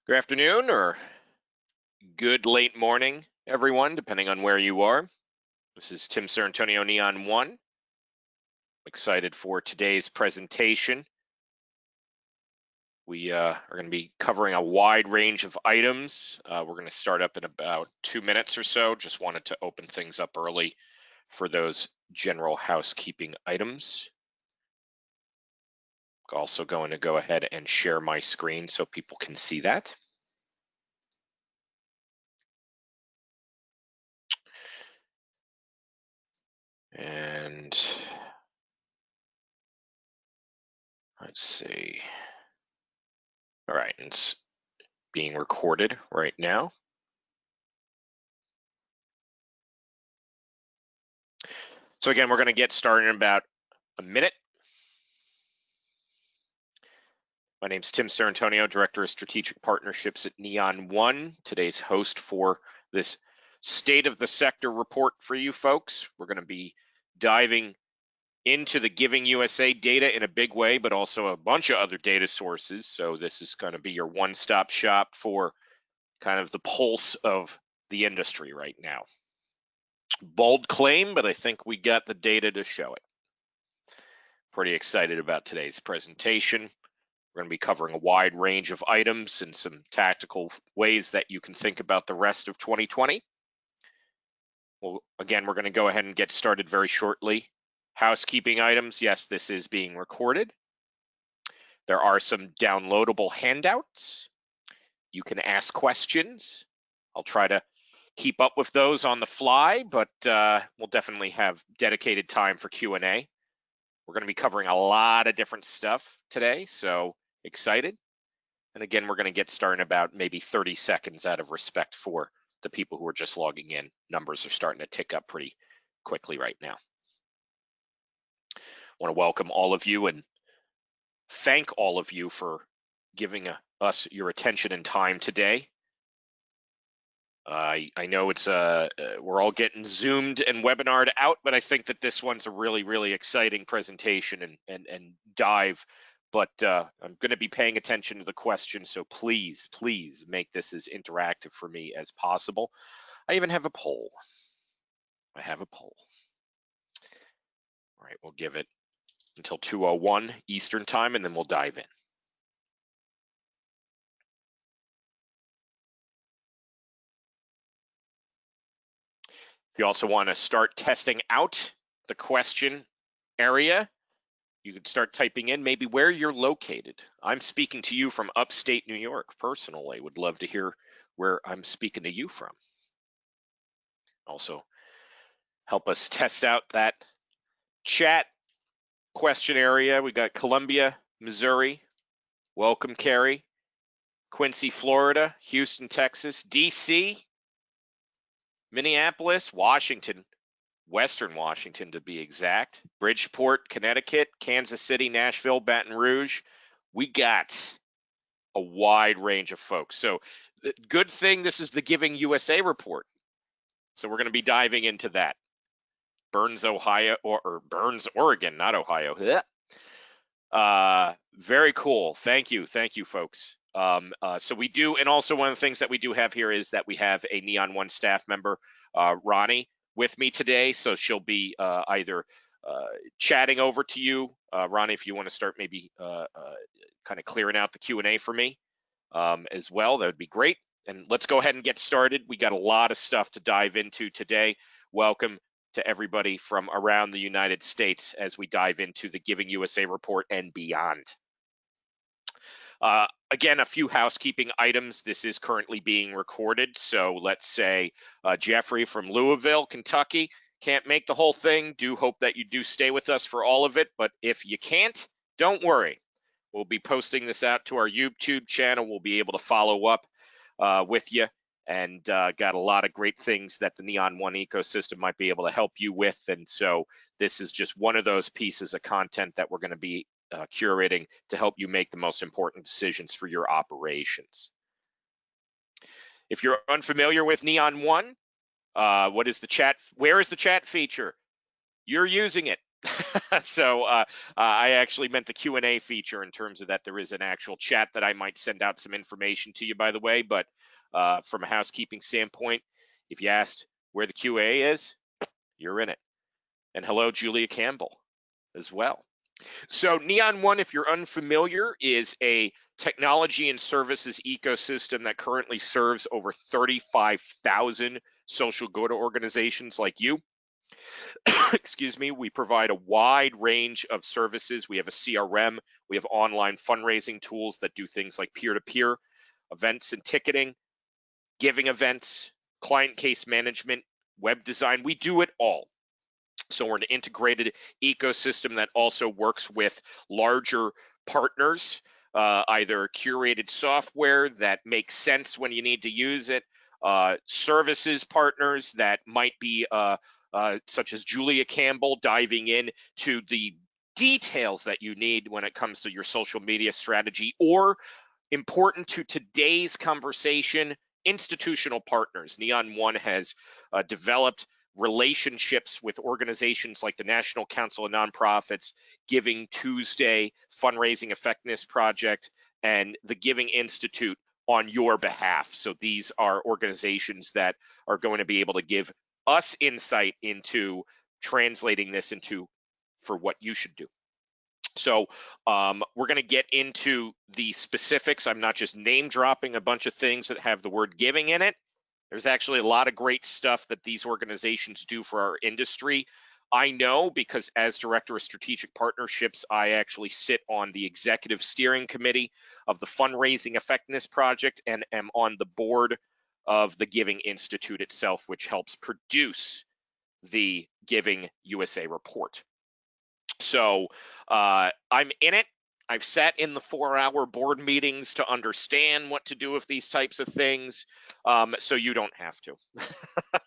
Good afternoon or good late morning, everyone, depending on where you are. This is Tim Sarrantonio, Neon One. Excited for today's presentation. We are going to be covering a wide range of items. We're going to start up in about 2 minutes or so. Just wanted to open things up early for those general housekeeping items. Also going to go ahead and share my screen so people can see that. And let's see. All right, it's being recorded right now. So again, we're going to get started in about a minute. My name is Tim Sarrantonio, Director of Strategic Partnerships at Neon One. Today's host for this State of the Sector report for you folks. We're going to be diving into the Giving USA data in a big way, but also a bunch of other data sources. So this is going to be your one-stop shop for kind of the pulse of the industry right now. Bold claim, but I think we got the data to show it. Pretty excited about today's presentation. We're going to be covering a wide range of items and some tactical ways that you can think about the rest of 2020. Well, again, we're going to go ahead and get started very shortly. Housekeeping items, yes, this is being recorded. There are some downloadable handouts. You can ask questions. I'll try to keep up with those on the fly, but we'll definitely have dedicated time for Q&A. We're going to be covering a lot of different stuff today, so excited. And again, we're going to get started in about maybe 30 seconds out of respect for the people who are just logging in. Numbers are starting to tick up pretty quickly right now. I want to welcome all of you and thank all of you for giving us your attention and time today. I know it's we're all getting Zoomed and webinared out, but I think that this one's a really, really exciting presentation and dive. But I'm going to be paying attention to the questions, so please make this as interactive for me as possible. I even have a poll. I have a poll. All right, we'll give it until 2:01 Eastern time, and then we'll dive in. If you also want to start testing out the question area, you could start typing in maybe where you're located. I'm speaking to you from upstate New York personally. Would love to hear where I'm speaking to you from. Also, help us test out that chat question area. We got Columbia, Missouri. Welcome, Carrie. Quincy, Florida. Houston, Texas. DC. Minneapolis, Washington. Western Washington to be exact. Bridgeport, Connecticut. Kansas City, Nashville, Baton Rouge. We got a wide range of folks. So good thing this is the Giving USA report. So we're going to be diving into that. Burns, Ohio, or Burns, Oregon, not Ohio. Very cool. Thank you, folks. So we do, and also one of the things that we do have here is that we have a Neon One staff member, Ronnie, with me today. So she'll be either chatting over to you, Ronnie, if you want to start maybe kind of clearing out the Q&A for me as well, that would be great. And let's go ahead and get started. We got a lot of stuff to dive into today. Welcome to everybody from around the United States as we dive into the Giving USA report and beyond. Again, a few housekeeping items. This is currently being recorded. So let's say Jeffrey from Louisville, Kentucky, can't make the whole thing. Do hope that you do stay with us for all of it. But if you can't, don't worry. We'll be posting this out to our YouTube channel. We'll be able to follow up with you, and got a lot of great things that the Neon One ecosystem might be able to help you with. And so this is just one of those pieces of content that we're going to be curating to help you make the most important decisions for your operations. If you're unfamiliar with Neon One, what is the chat? Where is the chat feature? You're using it. So I actually meant the Q&A feature in terms of that there is an actual chat that I might send out some information to you, by the way. But from a housekeeping standpoint, if you asked where the QA is, you're in it. And hello, Julia Campbell as well. So Neon One, if you're unfamiliar, is a technology and services ecosystem that currently serves over 35,000 social good organizations like you. Excuse me. We provide a wide range of services. We have a CRM. We have online fundraising tools that do things like peer-to-peer events and ticketing, giving events, client case management, web design. We do it all. So we're an integrated ecosystem that also works with larger partners, either curated software that makes sense when you need to use it, services partners that might be such as Julia Campbell diving in to the details that you need when it comes to your social media strategy, or important to today's conversation, institutional partners. Neon One has developed relationships with organizations like the National Council of Nonprofits, Giving Tuesday, Fundraising Effectiveness Project, and the Giving Institute on your behalf. So these are organizations that are going to be able to give us insight into translating this into for what you should do. So we're going to get into the specifics. I'm not just name dropping a bunch of things that have the word giving in it. There's actually a lot of great stuff that these organizations do for our industry. I know because as Director of Strategic Partnerships, I actually sit on the Executive Steering Committee of the Fundraising Effectiveness Project and am on the board of the Giving Institute itself, which helps produce the Giving USA report. So I'm in it. I've sat in the 4-hour board meetings to understand what to do with these types of things. So you don't have to,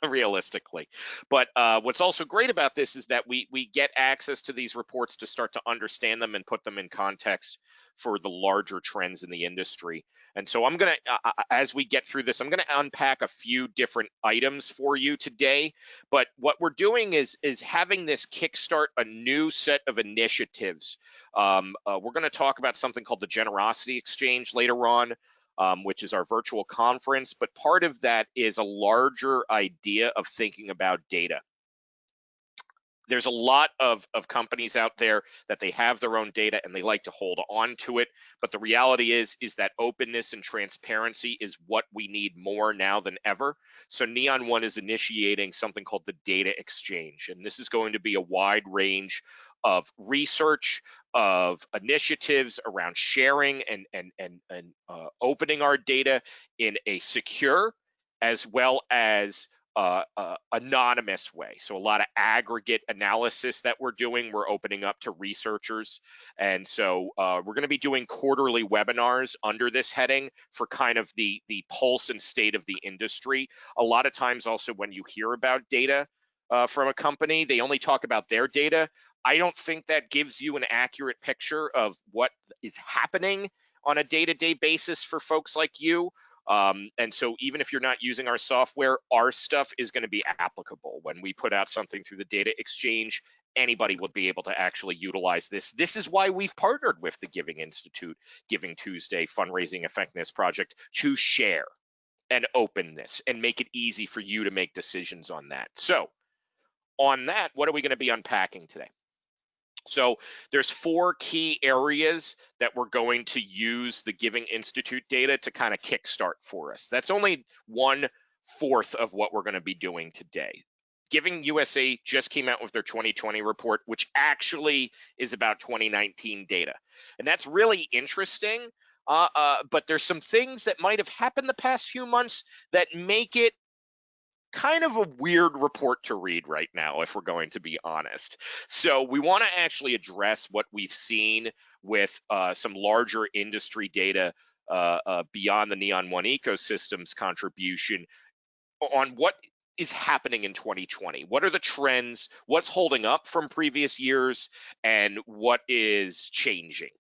realistically. But what's also great about this is that we get access to these reports to start to understand them and put them in context for the larger trends in the industry. And so I'm going to, as we get through this, I'm going to unpack a few different items for you today. But what we're doing is having this kickstart a new set of initiatives. We're going to talk about something called the Generosity Exchange later on, which is our virtual conference. But part of that is a larger idea of thinking about data. There's a lot of companies out there that they have their own data and they like to hold on to it. But the reality is that openness and transparency is what we need more now than ever. So Neon One is initiating something called the Data Exchange. And this is going to be a wide range of research, of initiatives around sharing and opening our data in a secure as well as anonymous way. So a lot of aggregate analysis that we're doing, we're opening up to researchers. And so we're going to be doing quarterly webinars under this heading for kind of the pulse and state of the industry. A lot of times also when you hear about data from a company, they only talk about their data. I don't think that gives you an accurate picture of what is happening on a day-to-day basis for folks like you. And so even if you're not using our software, our stuff is going to be applicable. When we put out something through the Data Exchange, anybody would be able to actually utilize this. This is why we've partnered with the Giving Institute, Giving Tuesday, Fundraising Effectiveness Project to share and open this and make it easy for you to make decisions on that. So on that, what are we going to be unpacking today? So there's 4 key areas that we're going to use the Giving Institute data to kind of kickstart for us. That's only 1/4 of what we're going to be doing today. Giving USA just came out with their 2020 report, which actually is about 2019 data. And that's really interesting, but there's some things that might have happened the past few months that make it kind of a weird report to read right now, if we're going to be honest. So we want to actually address what we've seen with some larger industry data beyond the Neon One ecosystem's contribution on what is happening in 2020. What are the trends? What's holding up from previous years? And what is changing?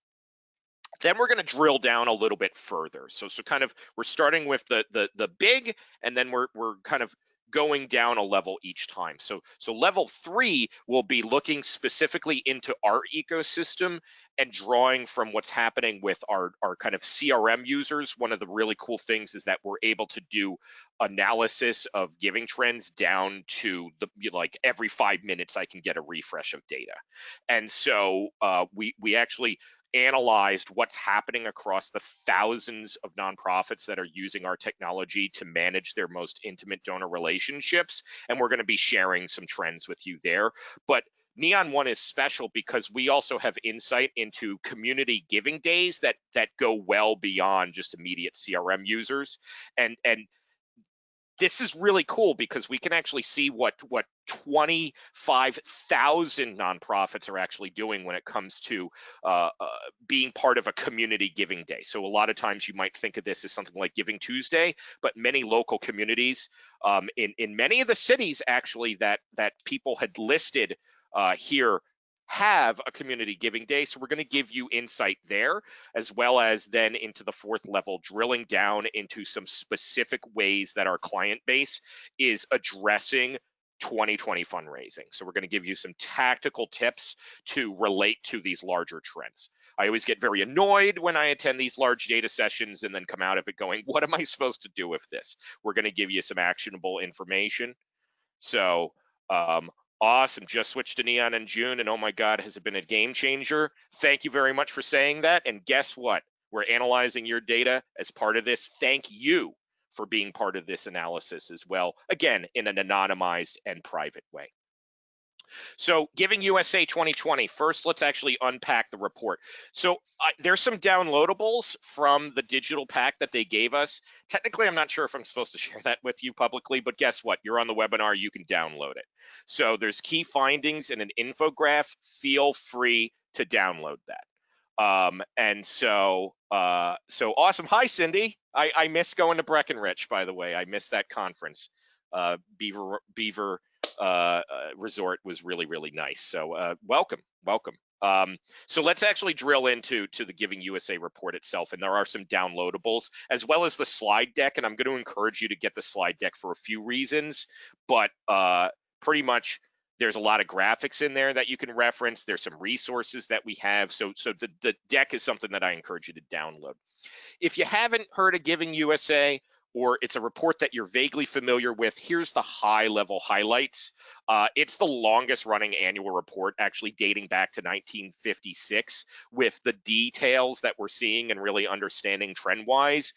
Then we're going to drill down a little bit further. So kind of we're starting with the big, and then we're kind of going down a level each time. So level 3 will be looking specifically into our ecosystem and drawing from what's happening with our kind of CRM users. One of the really cool things is that we're able to do analysis of giving trends down to the, like, every 5 minutes I can get a refresh of data. And so we actually analyzed what's happening across the thousands of nonprofits that are using our technology to manage their most intimate donor relationships. And we're going to be sharing some trends with you there. But Neon One is special because we also have insight into community giving days that go well beyond just immediate CRM users. And this is really cool because we can actually see what 25,000 nonprofits are actually doing when it comes to being part of a community giving day. So a lot of times you might think of this as something like Giving Tuesday, but many local communities in many of the cities actually that people had listed here have a community giving day. So we're going to give you insight there, as well as then into the 4th level, drilling down into some specific ways that our client base is addressing 2020 fundraising. So we're going to give you some tactical tips to relate to these larger trends. I always get very annoyed when I attend these large data sessions and then come out of it going, what am I supposed to do with this? We're going to give you some actionable information. So awesome, just switched to Neon in June, and oh my God, has it been a game changer? Thank you very much for saying that. And guess what? We're analyzing your data as part of this. Thank you for being part of this analysis as well, again, in an anonymized and private way. So Giving USA 2020, first let's actually unpack the report. So there's some downloadables from the digital pack that they gave us. Technically, I'm not sure if I'm supposed to share that with you publicly, but guess what? You're on the webinar, you can download it. So there's key findings and an infograph. Feel free to download that. And so awesome. Hi, Cindy. I miss going to Breckenridge, by the way. I missed that conference. Beaver Resort was really, really nice. So welcome. So let's actually drill into the Giving USA report itself. And there are some downloadables as well as the slide deck. And I'm going to encourage you to get the slide deck for a few reasons, but pretty much there's a lot of graphics in there that you can reference. There's some resources that we have. So the deck is something that I encourage you to download. If you haven't heard of Giving USA, or it's a report that you're vaguely familiar with, here's the high-level highlights. It's the longest running annual report, actually dating back to 1956, with the details that we're seeing and really understanding trend-wise,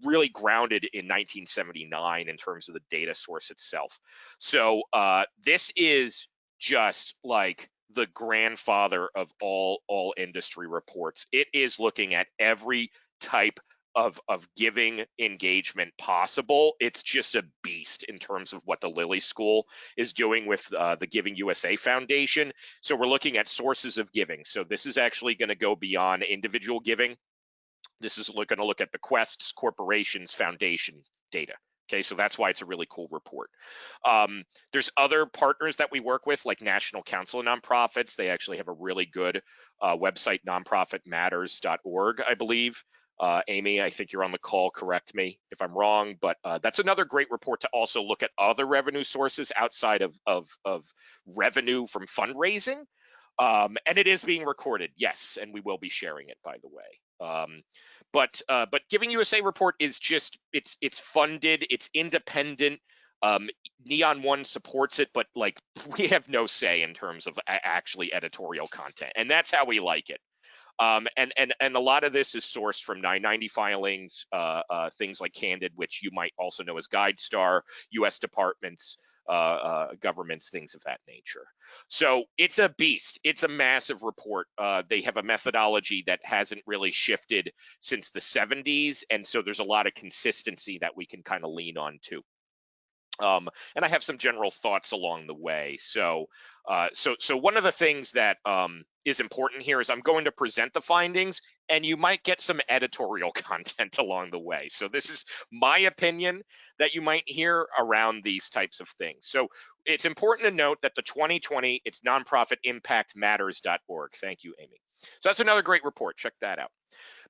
really grounded in 1979 in terms of the data source itself. So this is just like the grandfather of all industry reports. It is looking at every type of giving engagement possible. It's just a beast in terms of what the Lilly School is doing with the Giving USA Foundation. So we're looking at sources of giving. So this is actually going to go beyond individual giving. This is going to look at bequests, corporations, foundation data. Okay, so that's why it's a really cool report. There's other partners that we work with, like National Council of Nonprofits. They actually have a really good website, nonprofitmatters.org, I believe. Amy, I think you're on the call, correct me if I'm wrong, but that's another great report to also look at other revenue sources outside of revenue from fundraising. And it is being recorded, yes, and we will be sharing it, by the way. But Giving USA report is just, it's funded, it's independent. Neon One supports it, but like we have no say in terms of actually editorial content, and that's how we like it. And a lot of this is sourced from 990 filings, things like Candid, which you might also know as GuideStar, U.S. departments, governments, things of that nature. So it's a beast. It's a massive report. They have a methodology that hasn't really shifted since the 70s, and so there's a lot of consistency that we can kind of lean on too. And I have some general thoughts along the way. So So one of the things that is important here is I'm going to present the findings, and you might get some editorial content along the way. So this is my opinion that you might hear around these types of things. So it's important to note that the 2020, it's nonprofitimpactmatters.org. Thank you, Amy. So that's another great report. Check that out.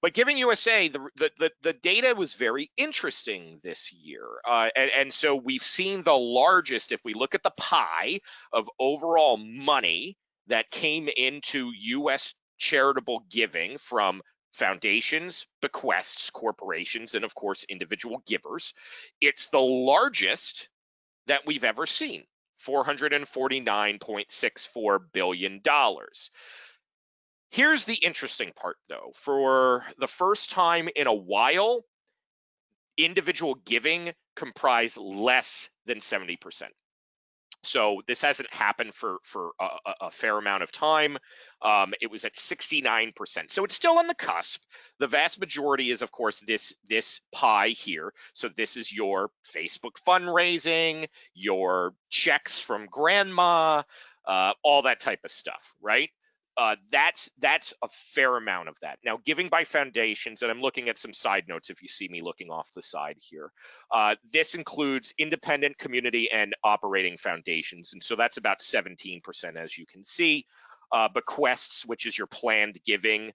But Giving USA, the data was very interesting this year. And so we've seen the largest, if we look at the pie of overall money that came into US charitable giving from foundations, bequests, corporations, and of course, individual givers, it's the largest that we've ever seen, $449.64 billion. Here's the interesting part, though. For the first time in a while, individual giving comprised less than 70%. So this hasn't happened for a fair amount of time. It was at 69%. So it's still on the cusp. The vast majority is, of course, this pie here. So this is your Facebook fundraising, your checks from grandma, all that type of stuff, right? That's a fair amount of that. Now, giving by foundations, and I'm looking at some side notes if you see me looking off the side here. This includes independent, community, and operating foundations, and so that's about 17%, as you can see. Bequests, which is your planned giving,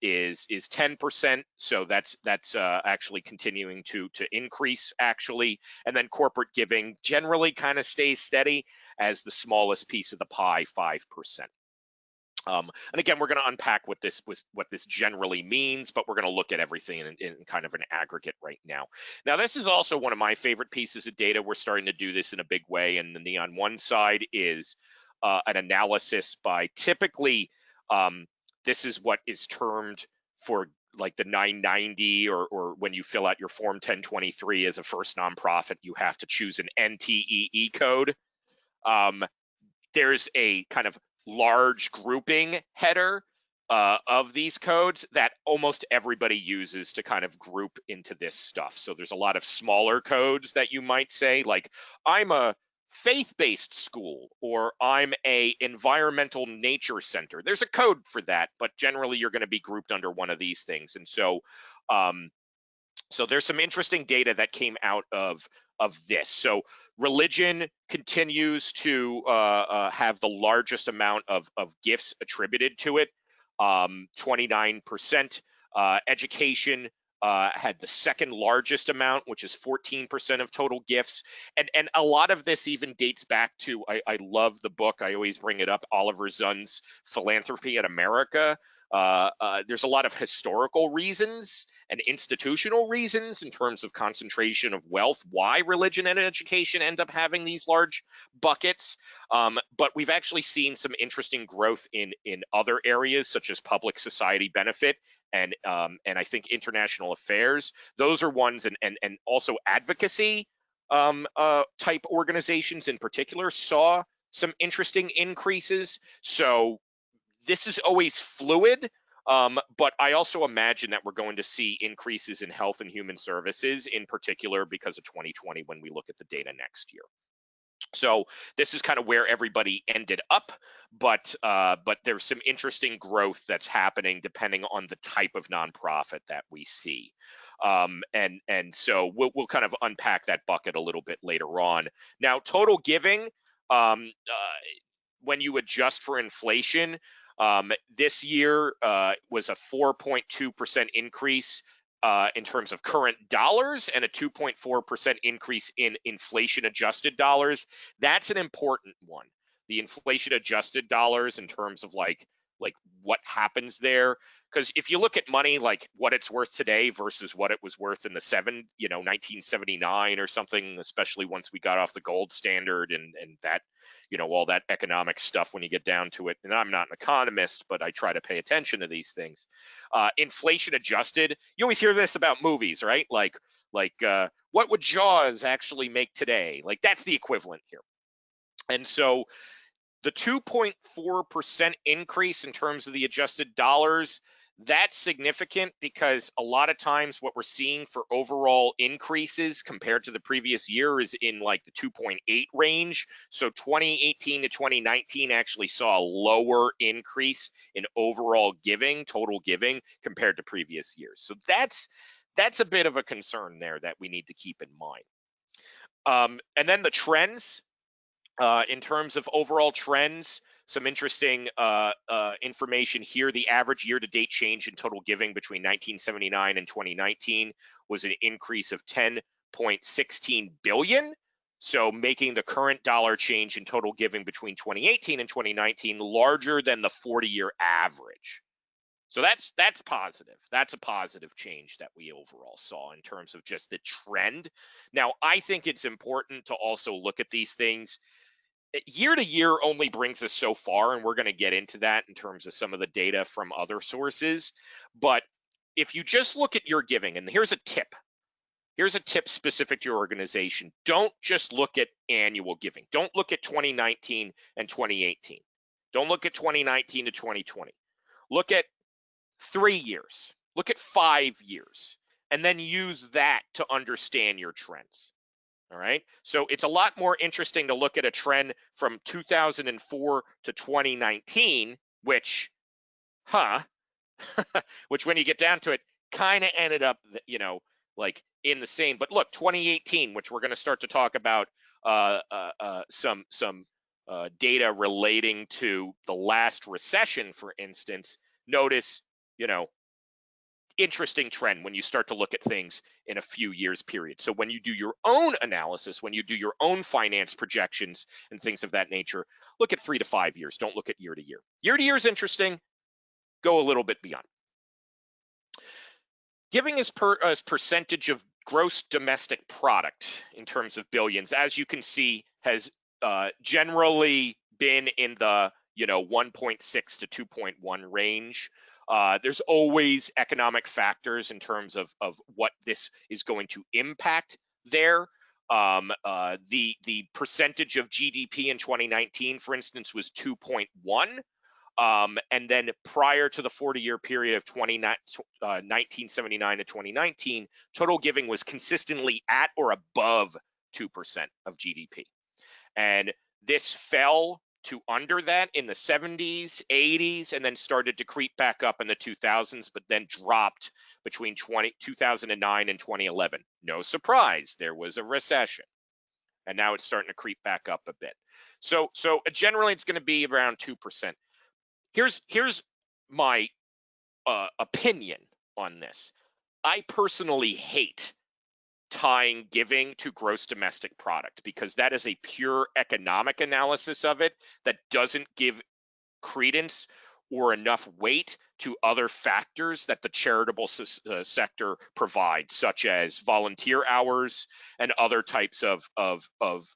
is 10%, so that's actually continuing to increase, actually. And then corporate giving generally kind of stays steady as the smallest piece of the pie, 5%. And again, we're going to unpack what this generally means, but we're going to look at everything in kind of an aggregate right now. Now, this is also one of my favorite pieces of data. We're starting to do this in a big way, and the Neon One side is an analysis by typically, this is what is termed for like the 990, or when you fill out your Form 1023 as a first nonprofit, you have to choose an NTEE code. There's a kind of large grouping header of these codes that almost everybody uses to kind of group into this stuff. So there's a lot of smaller codes that you might say, like, I'm a faith-based school, or I'm a environmental nature center. There's a code for that, but generally you're going to be grouped under one of these things. And so so there's some interesting data that came out of this. So religion continues to have the largest amount of gifts attributed to it, 29%. Education had the second largest amount, which is 14% of total gifts. And a lot of this even dates back to, I love the book, I always bring it up, Oliver Zunn's Philanthropy in America. There's a lot of historical reasons and institutional reasons in terms of concentration of wealth, why religion and education end up having these large buckets. But we've actually seen some interesting growth in other areas, such as public society benefit and I think international affairs. Those are ones, and also advocacy type organizations in particular saw some interesting increases. So this is always fluid, but I also imagine that we're going to see increases in health and human services, in particular because of 2020 when we look at the data next year. So this is kind of where everybody ended up, but there's some interesting growth that's happening depending on the type of nonprofit that we see. And so we'll kind of unpack that bucket a little bit later on. Now, total giving, when you adjust for inflation, this year was a 4.2% increase in terms of current dollars, and a 2.4% increase in inflation adjusted dollars. That's an important one. The inflation adjusted dollars in terms of like what happens there. Because if you look at money, like what it's worth today versus what it was worth in the 1979 or something, especially once we got off the gold standard and that, all that economic stuff when you get down to it. And I'm not an economist, but I try to pay attention to these things. Inflation adjusted, you always hear this about movies, right? Like what would Jaws actually make today? Like that's the equivalent here. And so the 2.4% increase in terms of the adjusted dollars, That's significant because a lot of times what we're seeing for overall increases compared to the previous year is in like the 2.8 range. So 2018 to 2019 actually saw a lower increase in overall giving, total giving, compared to previous years. So that's a bit of a concern there that we need to keep in mind. And then the trends. In terms of overall trends, some interesting information here. The average year-to-date change in total giving between 1979 and 2019 was an increase of 10.16 billion. So making the current dollar change in total giving between 2018 and 2019 larger than the 40-year average. So that's positive. That's a positive change that we overall saw in terms of just the trend. Now, I think it's important to also look at these things. Year to year only brings us so far, and we're going to get into that in terms of some of the data from other sources. But if you just look at your giving, and here's a tip. Here's a tip specific to your organization. Don't just look at annual giving. Don't look at 2019 and 2018. Don't look at 2019 to 2020. Look at 3 years. Look at 5 years, and then use that to understand your trends. All right. So it's a lot more interesting to look at a trend from 2004 to 2019, which, which when you get down to it, kind of ended up, like in the same. But look, 2018, which we're going to start to talk about some data relating to the last recession, for instance. Notice, interesting trend when you start to look at things in a few years period. So when you do your own analysis, when you do your own finance projections and things of that nature, look at 3 to 5 years. Don't look at year to year. Year to year is interesting. Go a little bit beyond. Giving as percentage of gross domestic product in terms of billions, as you can see, has generally been in the 1.6 to 2.1 range. There's always economic factors in terms of what this is going to impact there. The percentage of GDP in 2019, for instance, was 2.1. And then prior to the 40-year period of 1979 to 2019, total giving was consistently at or above 2% of GDP. And this fell to under that in the 70s, 80s, and then started to creep back up in the 2000s, but then dropped between 2009 and 2011. No surprise, there was a recession. And now it's starting to creep back up a bit. So generally, it's going to be around 2%. Here's my opinion on this. I personally hate tying giving to gross domestic product because that is a pure economic analysis of it that doesn't give credence or enough weight to other factors that the charitable sector provides, such as volunteer hours and other types of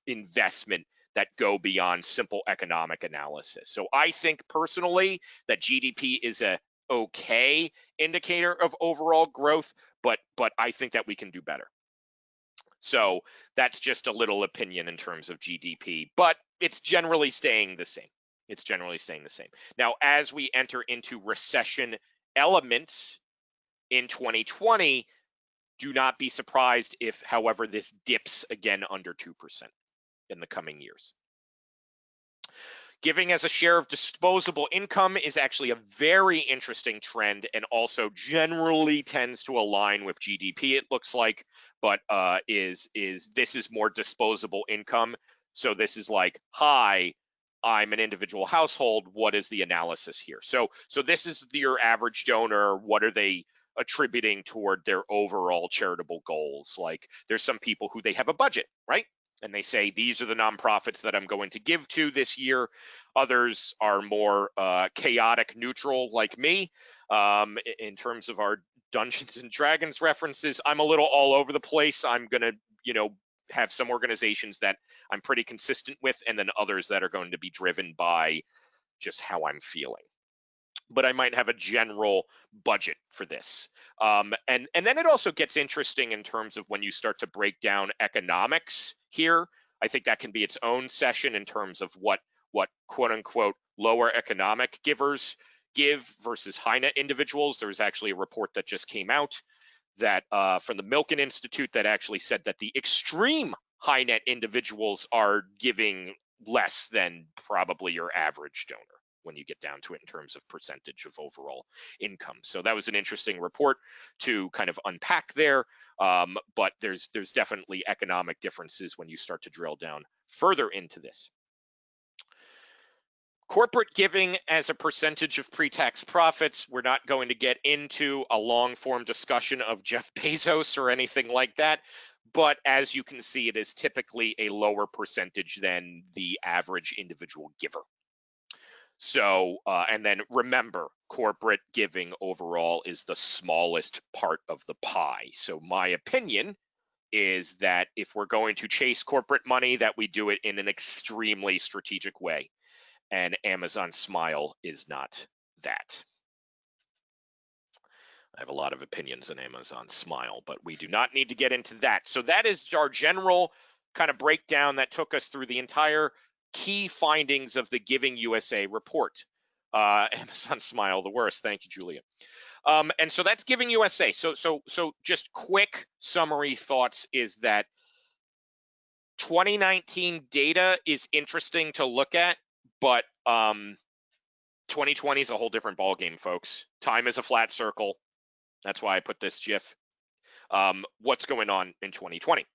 investment that go beyond simple economic analysis. So I think personally that GDP is a okay indicator of overall growth, but I think that we can do better. So that's just a little opinion in terms of GDP, but it's generally staying the same. It's generally staying the same. Now, as we enter into recession elements in 2020, do not be surprised if, however, this dips again under 2% in the coming years. Giving as a share of disposable income is actually a very interesting trend and also generally tends to align with GDP, it looks like, but this is more disposable income. So this is like, hi, I'm an individual household. What is the analysis here? So this is your average donor. What are they attributing toward their overall charitable goals? Like there's some people who they have a budget, right? And they say, these are the nonprofits that I'm going to give to this year. Others are more chaotic neutral like me. In terms of our Dungeons and Dragons references, I'm a little all over the place. I'm going to, have some organizations that I'm pretty consistent with, and then others that are going to be driven by just how I'm feeling. But I might have a general budget for this. And then it also gets interesting in terms of when you start to break down economics here. I think that can be its own session in terms of what quote unquote lower economic givers give versus high net individuals. There was actually a report that just came out that from the Milken Institute that actually said that the extreme high net individuals are giving less than probably your average donor when you get down to it in terms of percentage of overall income. So that was an interesting report to kind of unpack there, but there's definitely economic differences when you start to drill down further into this. Corporate giving as a percentage of pre-tax profits, we're not going to get into a long-form discussion of Jeff Bezos or anything like that, but as you can see, it is typically a lower percentage than the average individual giver. So, and then remember, corporate giving overall is the smallest part of the pie. So my opinion is that if we're going to chase corporate money, that we do it in an extremely strategic way. And Amazon Smile is not that. I have a lot of opinions on Amazon Smile, but we do not need to get into that. So that is our general kind of breakdown that took us through the entire key findings of the Giving USA report. Amazon Smile, the worst. Thank you, Julia. And so that's Giving USA. So just quick summary thoughts is that 2019 data is interesting to look at, but 2020 is a whole different ballgame, folks. Time is a flat circle. That's why I put this GIF. What's going on in 2020?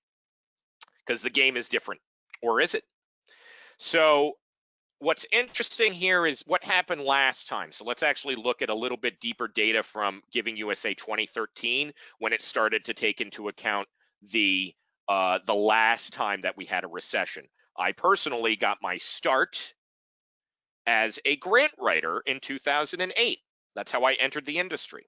Because the game is different, or is it? So what's interesting here is what happened last time. So let's actually look at a little bit deeper data from Giving USA 2013 when it started to take into account the last time that we had a recession. I personally got my start as a grant writer in 2008. That's how I entered the industry.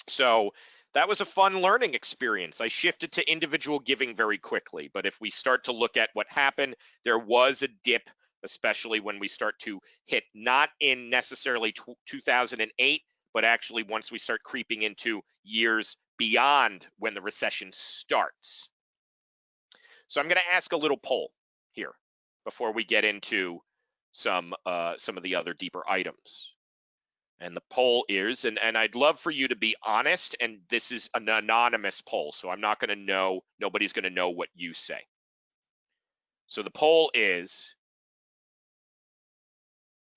So that was a fun learning experience. I shifted to individual giving very quickly, but if we start to look at what happened, there was a dip, especially when we start to hit not in necessarily 2008, but actually once we start creeping into years beyond when the recession starts. So I'm going to ask a little poll here before we get into some of the other deeper items. And the poll is, and I'd love for you to be honest, and this is an anonymous poll, so I'm not going to know, nobody's going to know what you say. So the poll is,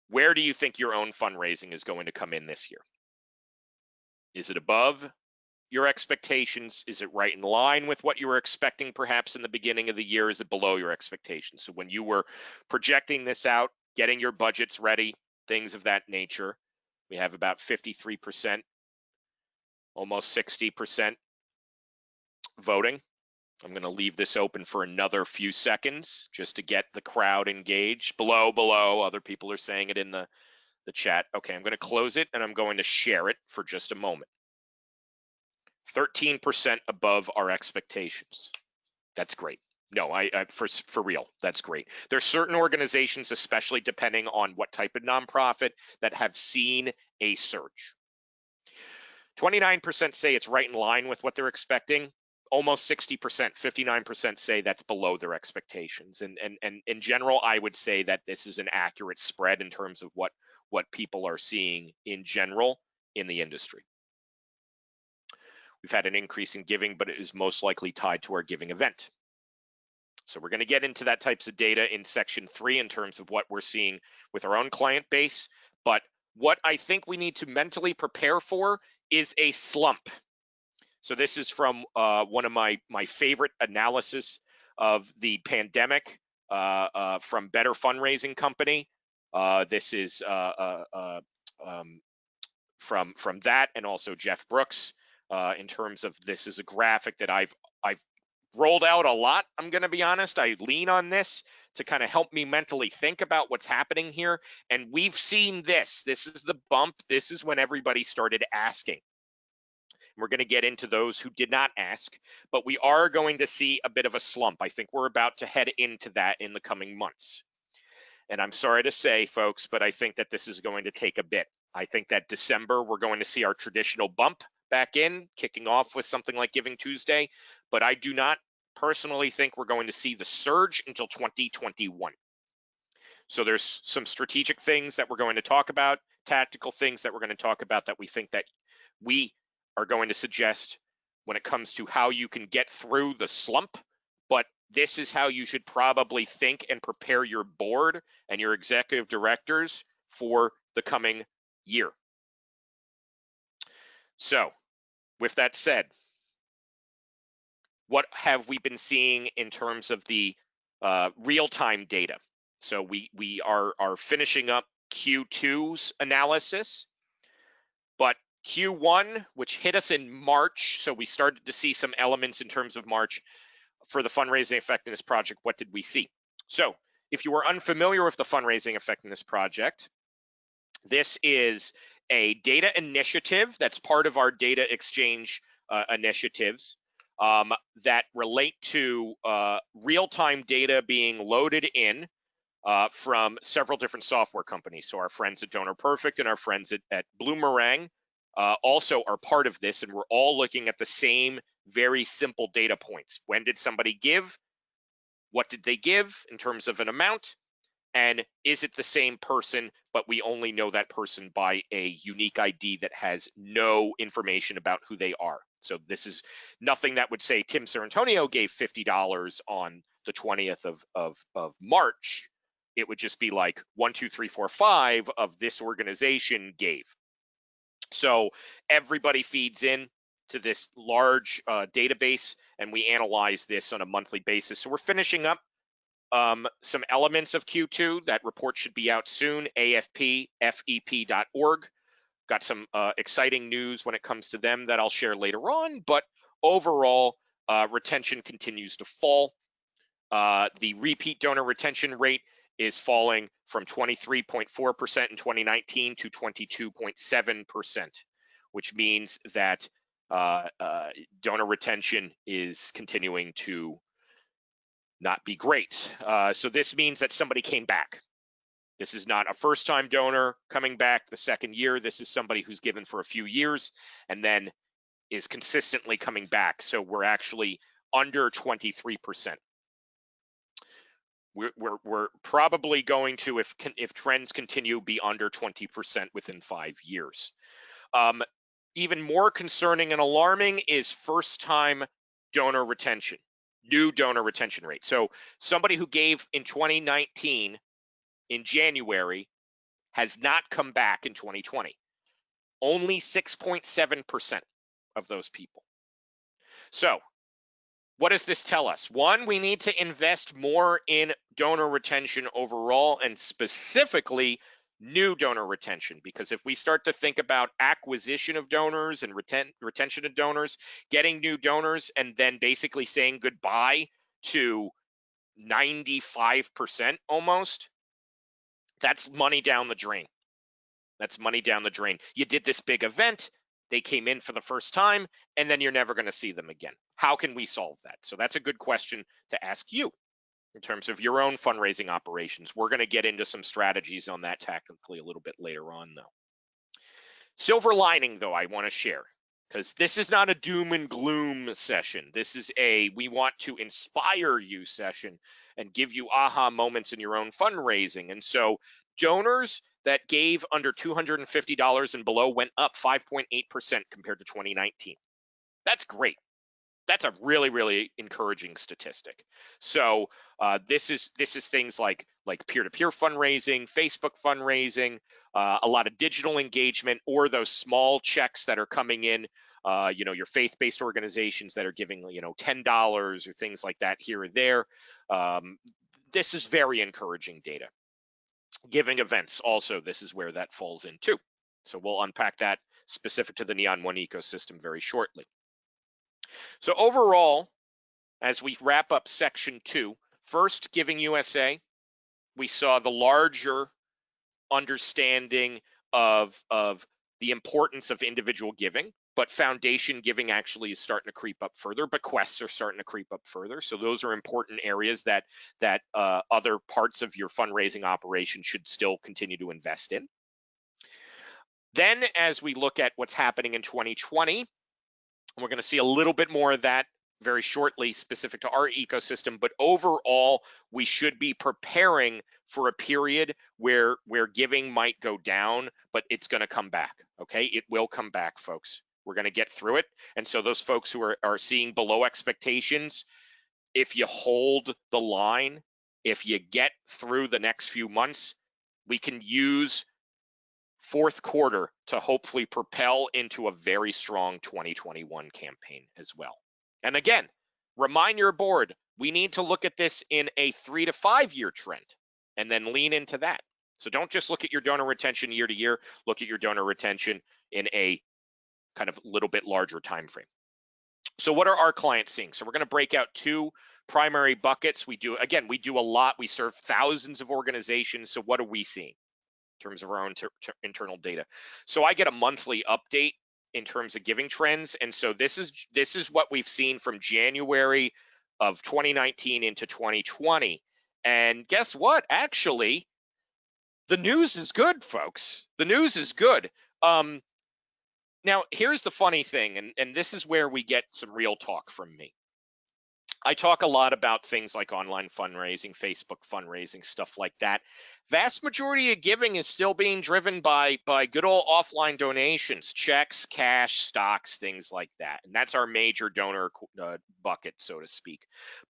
where do you think your own fundraising is going to come in this year? Is it above your expectations? Is it right in line with what you were expecting perhaps in the beginning of the year? Is it below your expectations? So when you were projecting this out, getting your budgets ready, things of that nature, we have about 53%, almost 60% voting. I'm going to leave this open for another few seconds just to get the crowd engaged. Below, other people are saying it in the chat. Okay, I'm going to close it and I'm going to share it for just a moment. 13% above our expectations. That's great. No, for real, that's great. There's certain organizations, especially depending on what type of nonprofit, that have seen a surge. 29% say it's right in line with what they're expecting. Almost 60%, 59% say that's below their expectations. And in general, I would say that this is an accurate spread in terms of what people are seeing in general in the industry. We've had an increase in giving, but it is most likely tied to our giving event. So we're going to get into that types of data in section 3 in terms of what we're seeing with our own client base. But what I think we need to mentally prepare for is a slump. So this is from one of my favorite analysis of the pandemic from Better Fundraising Company. This is from that, and also Jeff Brooks in terms of, this is a graphic that I've rolled out a lot. I'm going to be honest. I lean on this to kind of help me mentally think about what's happening here. And we've seen this. This is the bump. This is when everybody started asking. We're going to get into those who did not ask, but we are going to see a bit of a slump. I think we're about to head into that in the coming months. And I'm sorry to say, folks, but I think that this is going to take a bit. I think that December, we're going to see our traditional bump back in, kicking off with something like Giving Tuesday, but I do not personally think we're going to see the surge until 2021. So there's some strategic things that we're going to talk about, tactical things that we're going to talk about that we think that we are going to suggest when it comes to how you can get through the slump. But this is how you should probably think and prepare your board and your executive directors for the coming year. So with that said, what have we been seeing in terms of the real-time data? So we are finishing up Q2's analysis, but Q1, which hit us in March, so we started to see some elements in terms of March for the Fundraising Effectiveness Project. What did we see? So if you are unfamiliar with the Fundraising Effectiveness Project, this is a data initiative that's part of our data exchange initiatives that relate to real-time data being loaded in from several different software companies. So our friends at Donor Perfect and our friends at Bloomerang also are part of this, and we're all looking at the same very simple data points. When did somebody give? What did they give in terms of an amount? And is it the same person, but we only know that person by a unique ID that has no information about who they are? So this is nothing that would say Tim Sarrantonio gave $50 on the 20th of March. It would just be like 1, 2, 3, 4, 5 of this organization gave. So everybody feeds in to this large database, and we analyze this on a monthly basis. So we're finishing up some elements of Q2. That report should be out soon, afpfep.org. Got some exciting news when it comes to them that I'll share later on, but overall, retention continues to fall. The repeat donor retention rate is falling from 23.4% in 2019 to 22.7%, which means that donor retention is continuing to not be great. So this means that somebody came back. This is not a first-time donor coming back the second year. This is somebody who's given for a few years and then is consistently coming back. So we're actually under 23%. We're probably going to, if trends continue, be under 20% within 5 years. Even more concerning and alarming is first-time donor retention, new donor retention rate. So somebody who gave in 2019 in January has not come back in 2020. Only 6.7% of those people. So what does this tell us? One, we need to invest more in donor retention overall, and specifically new donor retention, because if we start to think about acquisition of donors and retention of donors, getting new donors and then basically saying goodbye to 95% almost, that's money down the drain. That's money down the drain. You did this big event, they came in for the first time, and then you're never going to see them again. How can we solve that? So that's a good question to ask you in terms of your own fundraising operations. We're going to get into some strategies on that tactically a little bit later on, though. Silver lining, though, I want to share, because this is not a doom and gloom session. This is a we want to inspire you session and give you aha moments in your own fundraising. And so donors that gave under $250 and below went up 5.8% compared to 2019. That's great. That's a really, really encouraging statistic. So this is things like peer-to-peer fundraising, Facebook fundraising, a lot of digital engagement, or those small checks that are coming in. Your faith-based organizations that are giving $10 or things like that here or there. This is very encouraging data. Giving events also, this is where that falls in too. So we'll unpack that specific to the Neon One ecosystem very shortly. So overall, as we wrap up section 2, first, Giving USA, we saw the larger understanding of the importance of individual giving, but foundation giving actually is starting to creep up further. Bequests are starting to creep up further. So those are important areas that other parts of your fundraising operation should still continue to invest in. Then as we look at what's happening in 2020, we're going to see a little bit more of that very shortly specific to our ecosystem, but overall, we should be preparing for a period where giving might go down, but it's going to come back. Okay, it will come back, folks. We're going to get through it. And so those folks who are seeing below expectations, if you hold the line, if you get through the next few months, we can use fourth quarter to hopefully propel into a very strong 2021 campaign as well. And again, remind your board, we need to look at this in a 3 to 5 year trend and then lean into that. So don't just look at your donor retention year to year, look at your donor retention in a kind of little bit larger time frame. So what are our clients seeing? So we're going to break out two primary buckets. We do a lot. We serve thousands of organizations. So what are we seeing in terms of our own internal data? So I get a monthly update in terms of giving trends. And so this is what we've seen from January of 2019 into 2020. And guess what? Actually, the news is good, folks. The news is good. Now, here's the funny thing, and this is where we get some real talk from me. I talk a lot about things like online fundraising, Facebook fundraising, stuff like that. Vast majority of giving is still being driven by good old offline donations, checks, cash, stocks, things like that. And that's our major donor bucket, so to speak.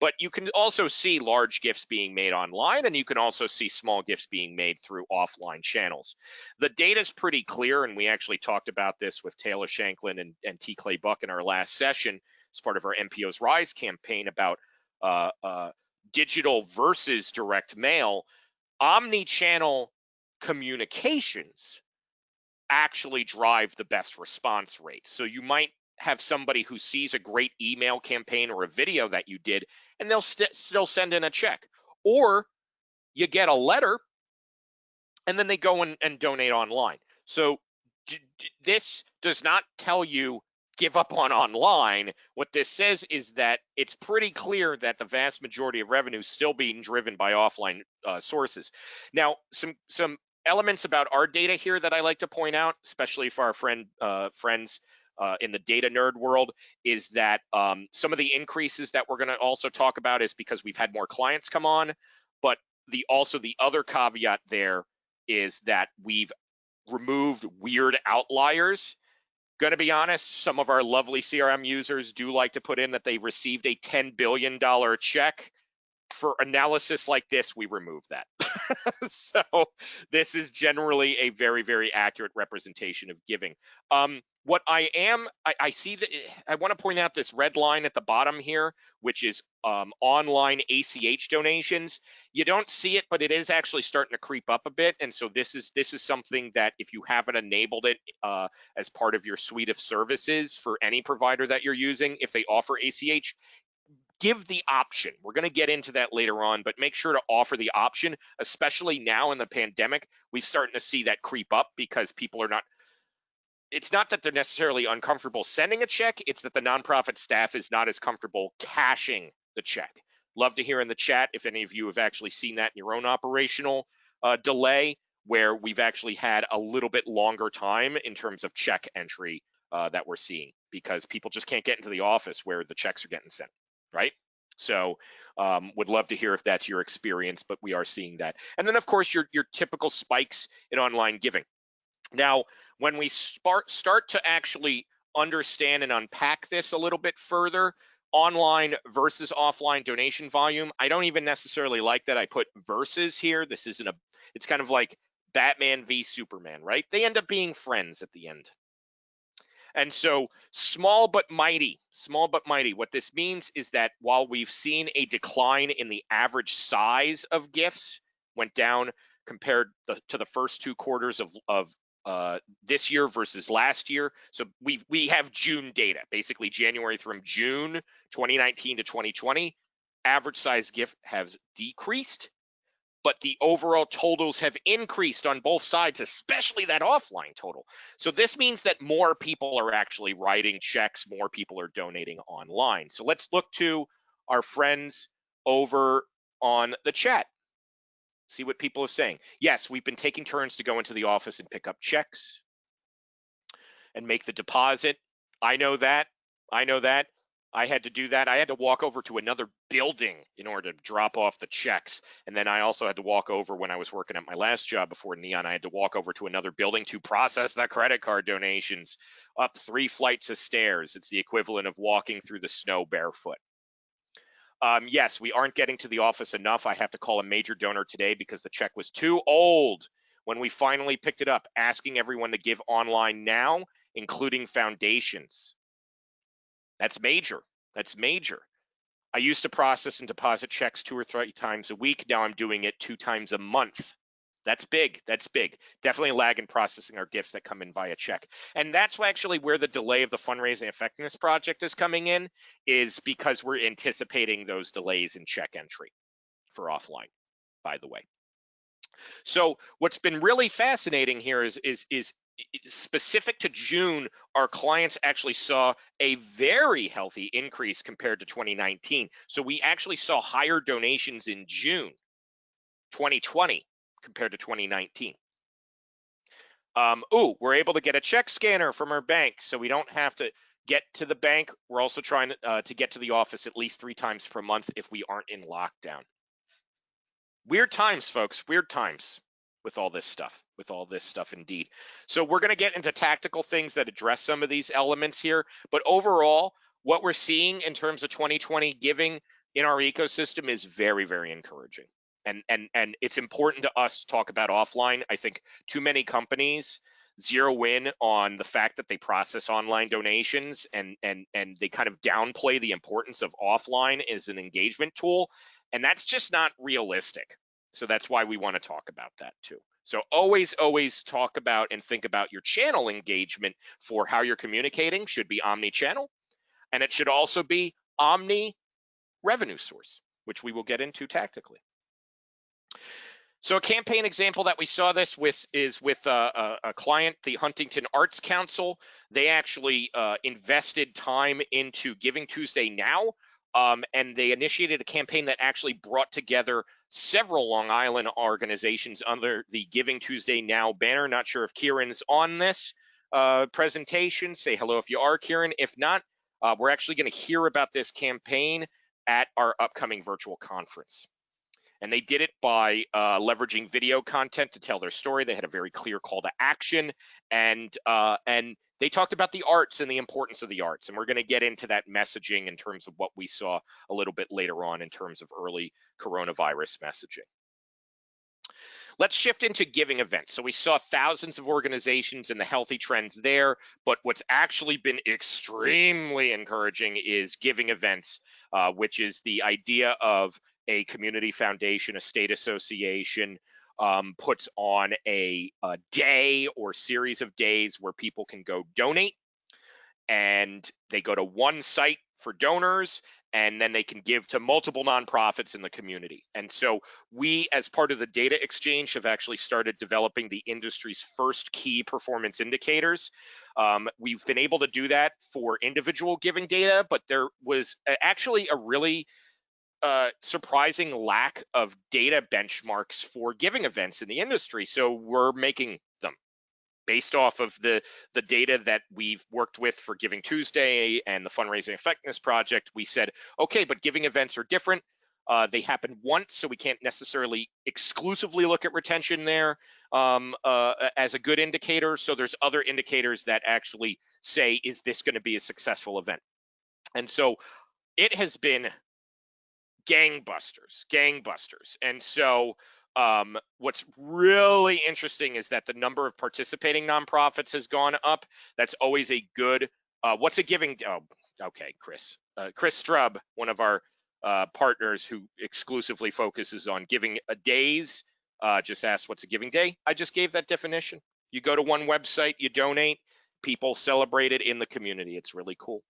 But you can also see large gifts being made online, and you can also see small gifts being made through offline channels. The data is pretty clear, and we actually talked about this with Taylor Shanklin and T. Clay Buck in our last session as part of our MPO's Rise campaign about digital versus direct mail. Omni-channel communications actually drive the best response rate. So you might have somebody who sees a great email campaign or a video that you did, and they'll still send in a check. Or you get a letter, and then they go and donate online. So this does not tell you give up on online. What this says is that it's pretty clear that the vast majority of revenue is still being driven by offline sources. Now, some elements about our data here that I like to point out, especially for our friends in the data nerd world, is that some of the increases that we're going to also talk about is because we've had more clients come on, but the other caveat there is that we've removed weird outliers. Going to be honest, some of our lovely CRM users do like to put in that they received a $10 billion check. For analysis like this, we remove that. So this is generally a very, very accurate representation of giving. What I see that I want to point out this red line at the bottom here, which is online ACH donations. You don't see it, but it is actually starting to creep up a bit. And so this is something that if you haven't enabled it as part of your suite of services for any provider that you're using, if they offer ACH, give the option. We're going to get into that later on, but make sure to offer the option, especially now in the pandemic. We've started to see that creep up because people are not, it's not that they're necessarily uncomfortable sending a check, it's that the nonprofit staff is not as comfortable cashing the check. Love to hear in the chat if any of you have actually seen that in your own operational delay, where we've actually had a little bit longer time in terms of check entry that we're seeing, because people just can't get into the office where the checks are getting sent. Right? So would love to hear if that's your experience, but we are seeing that. And then, of course, your typical spikes in online giving. Now, when we start to actually understand and unpack this a little bit further, online versus offline donation volume, I don't even necessarily like that I put versus here. This isn't it's kind of like Batman v Superman, right? They end up being friends at the end. And so small but mighty. What this means is that while we've seen a decline in the average size of gifts, went down compared to the first two quarters of this year versus last year. So we have June data, basically January from June 2019 to 2020. Average size gift has decreased, but the overall totals have increased on both sides, especially that offline total. So this means that more people are actually writing checks, more people are donating online. So let's look to our friends over on the chat, see what people are saying. Yes, we've been taking turns to go into the office and pick up checks and make the deposit. I know that. I had to do that. I had to walk over to another building in order to drop off the checks. And then I also had to walk over when I was working at my last job before Neon. I had to walk over to another building to process the credit card donations up 3 flights of stairs. It's the equivalent of walking through the snow barefoot. Yes, we aren't getting to the office enough. I have to call a major donor today because the check was too old when we finally picked it up, asking everyone to give online now, including foundations. That's major. That's major. I used to process and deposit checks 2 or 3 times a week. Now I'm doing it 2 times a month. That's big. That's big. Definitely a lag in processing our gifts that come in via check. And that's actually where the delay of the Fundraising Effectiveness Project is coming in, is because we're anticipating those delays in check entry for offline, by the way. So what's been really fascinating here is specific to June, our clients actually saw a very healthy increase compared to 2019. So we actually saw higher donations in June 2020 compared to 2019. We're able to get a check scanner from our bank, so we don't have to get to the bank. We're also trying to get to the office at least 3 times per month if we aren't in lockdown. Weird times, folks, weird times with all this stuff indeed. So we're going to get into tactical things that address some of these elements here, but overall, what we're seeing in terms of 2020 giving in our ecosystem is very, very encouraging. And it's important to us to talk about offline. I think too many companies zero in on the fact that they process online donations and they kind of downplay the importance of offline as an engagement tool, and that's just not realistic. So that's why we want to talk about that too. So always talk about and think about your channel engagement for how you're communicating should be omni-channel, and it should also be omni revenue source, which we will get into tactically. So a campaign example that we saw this with is with a client, the Huntington Arts Council. They actually invested time into Giving Tuesday Now, and they initiated a campaign that actually brought together several Long Island organizations under the Giving Tuesday Now banner. Not sure if Kieran's on this presentation. Say hello if you are, Kieran. If not, we're actually going to hear about this campaign at our upcoming virtual conference. And they did it by leveraging video content to tell their story. They had a very clear call to action, and they talked about the arts and the importance of the arts. And we're going to get into that messaging in terms of what we saw a little bit later on in terms of early coronavirus messaging. Let's shift into giving events. So we saw thousands of organizations and the healthy trends there, but what's actually been extremely encouraging is giving events, which is the idea of a community foundation, a state association, puts on a day or series of days where people can go donate, and they go to one site for donors, and then they can give to multiple nonprofits in the community. And so we, as part of the data exchange, have actually started developing the industry's first key performance indicators. We've been able to do that for individual giving data, but there was actually a really surprising lack of data benchmarks for giving events in the industry. So we're making them based off of the data that we've worked with for Giving Tuesday and the Fundraising Effectiveness Project. We said, okay, but giving events are different. They happen once, so we can't necessarily exclusively look at retention there as a good indicator. So there's other indicators that actually say, is this going to be a successful event? And so it has been gangbusters. And so what's really interesting is that the number of participating nonprofits has gone up. That's always a good, what's a giving, oh, okay, Chris Strub, one of our partners who exclusively focuses on giving days, just asked what's a giving day. I just gave that definition. You go to one website, you donate, people celebrate it in the community. It's really cool.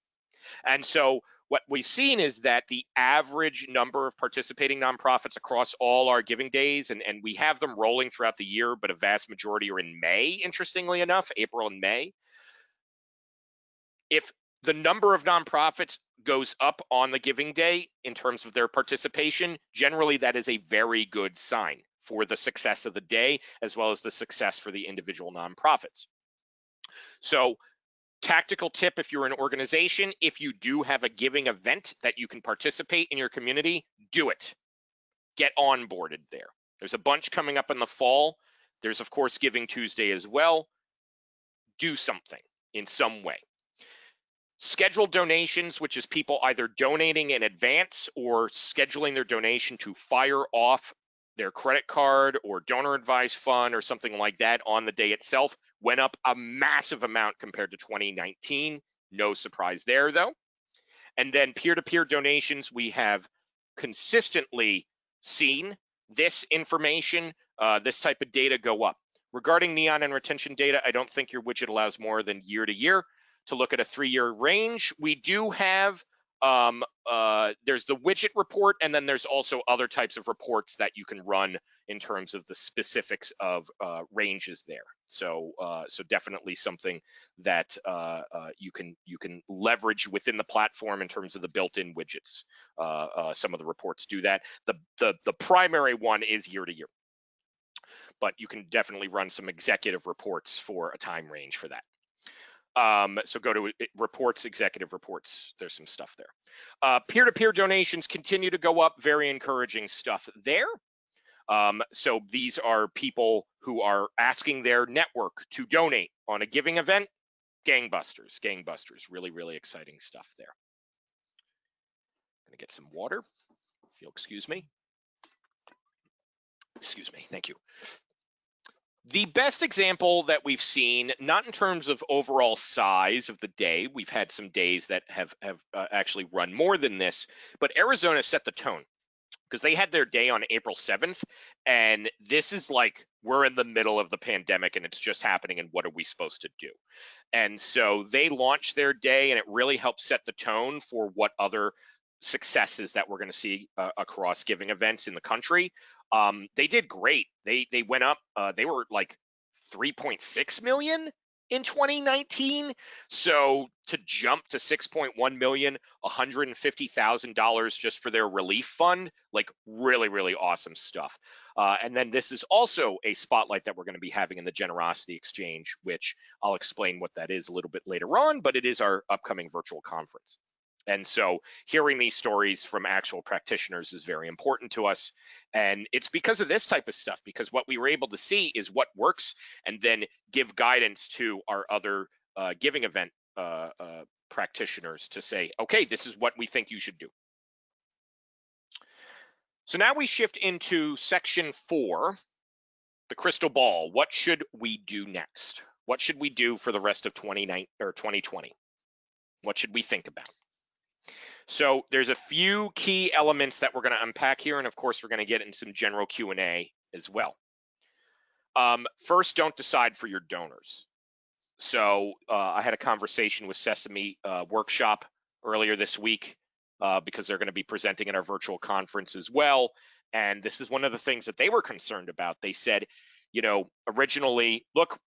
And so what we've seen is that the average number of participating nonprofits across all our giving days, and we have them rolling throughout the year, but a vast majority are in May, interestingly enough, April and May. If the number of nonprofits goes up on the giving day in terms of their participation, generally that is a very good sign for the success of the day, as well as the success for the individual nonprofits. So Tactical tip if you're an organization, if you do have a giving event that you can participate in your community, do it. Get onboarded there. There's a bunch coming up in the fall. There's, of course, Giving Tuesday as well. Do something in some way. Scheduled donations, which is people either donating in advance or scheduling their donation to fire off their credit card or donor advised fund or something like that on the day itself, went up a massive amount compared to 2019. No surprise there, though. And then peer-to-peer donations, we have consistently seen this information, this type of data go up. Regarding Neon and retention data, I don't think your widget allows more than year to year. To look at a 3-year range, we do have, there's the widget report, and then there's also other types of reports that you can run in terms of the specifics of ranges there. So definitely something that you can leverage within the platform in terms of the built-in widgets. Some of the reports do that. The primary one is year to year, but you can definitely run some executive reports for a time range for that. So go to reports, executive reports. There's some stuff there. Peer-to-peer donations continue to go up. Very encouraging stuff there. So these are people who are asking their network to donate on a giving event. Gangbusters, really, really exciting stuff there. Gonna get some water, if you'll excuse me. Excuse me, thank you. The best example that we've seen, not in terms of overall size of the day, we've had some days that have actually run more than this, but Arizona set the tone because they had their day on April 7th, and this is like, we're in the middle of the pandemic and it's just happening, and what are we supposed to do? And so they launched their day, and it really helped set the tone for what other successes that we're going to see across giving events in the country. They did great. They went up. They were like 3.6 million in 2019. So to jump to 6.1 million, $150,000 just for their relief fund, like really, really awesome stuff. And then this is also a spotlight that we're going to be having in the Generosity Exchange, which I'll explain what that is a little bit later on, but it is our upcoming virtual conference. And so hearing these stories from actual practitioners is very important to us. And it's because of this type of stuff, because what we were able to see is what works and then give guidance to our other giving event practitioners to say, okay, this is what we think you should do. So now we shift into section 4, the crystal ball. What should we do next? What should we do for the rest of 2020? What should we think about? So there's a few key elements that we're going to unpack here, and of course we're going to get into some general Q&A as well. First, don't decide for your donors. So I had a conversation with Sesame Workshop earlier this week because they're going to be presenting at our virtual conference as well, and this is one of the things that they were concerned about. They said, you know, originally, look,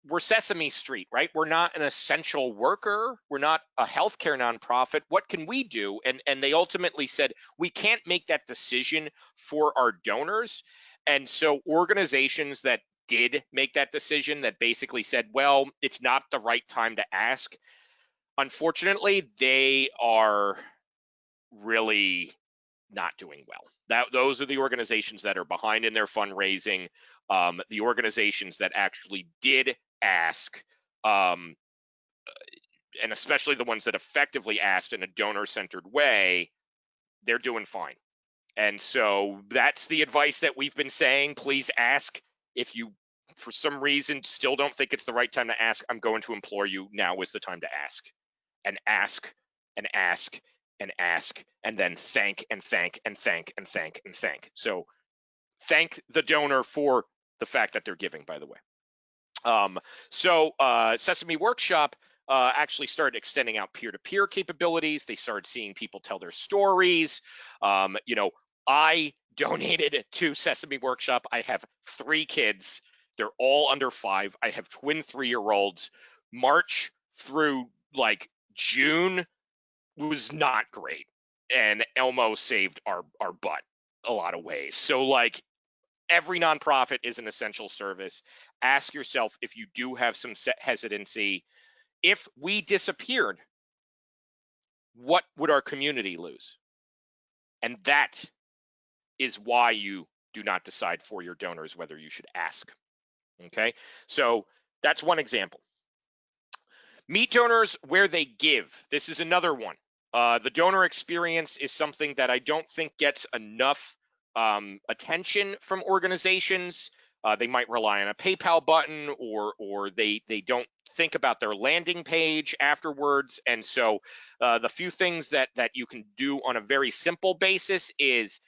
we're Sesame Street, right? We're not an essential worker. We're not a healthcare nonprofit. What can we do? And they ultimately said, we can't make that decision for our donors. And so organizations that did make that decision, that basically said, well, it's not the right time to ask, unfortunately, they are really not doing well. Those are the organizations that are behind in their fundraising. The organizations that actually did ask, and especially the ones that effectively asked in a donor-centered way, they're doing fine. And so that's the advice that we've been saying. Please ask. If you, for some reason, still don't think it's the right time to ask, I'm going to implore you, now is the time to ask. And ask, and ask, and ask, and then thank, and thank, and thank, and thank, and thank. So thank the donor for the fact that they're giving, by the way. Sesame Workshop actually started extending out peer-to-peer capabilities. They started seeing people tell their stories. You know, I donated to Sesame Workshop. I have 3 kids. They're all under 5. I have twin 3-year-olds. March through like June was not great, and Elmo saved our butt a lot of ways. So like, every nonprofit is an essential service. Ask yourself if you do have some hesitancy, if we disappeared, what would our community lose? And that is why you do not decide for your donors whether you should ask. Okay, so that's one example. Meet donors where they give. This is another one. The donor experience is something that I don't think gets enough attention from organizations. They might rely on a PayPal button, or they don't think about their landing page afterwards. And so the few things that you can do on a very simple basis is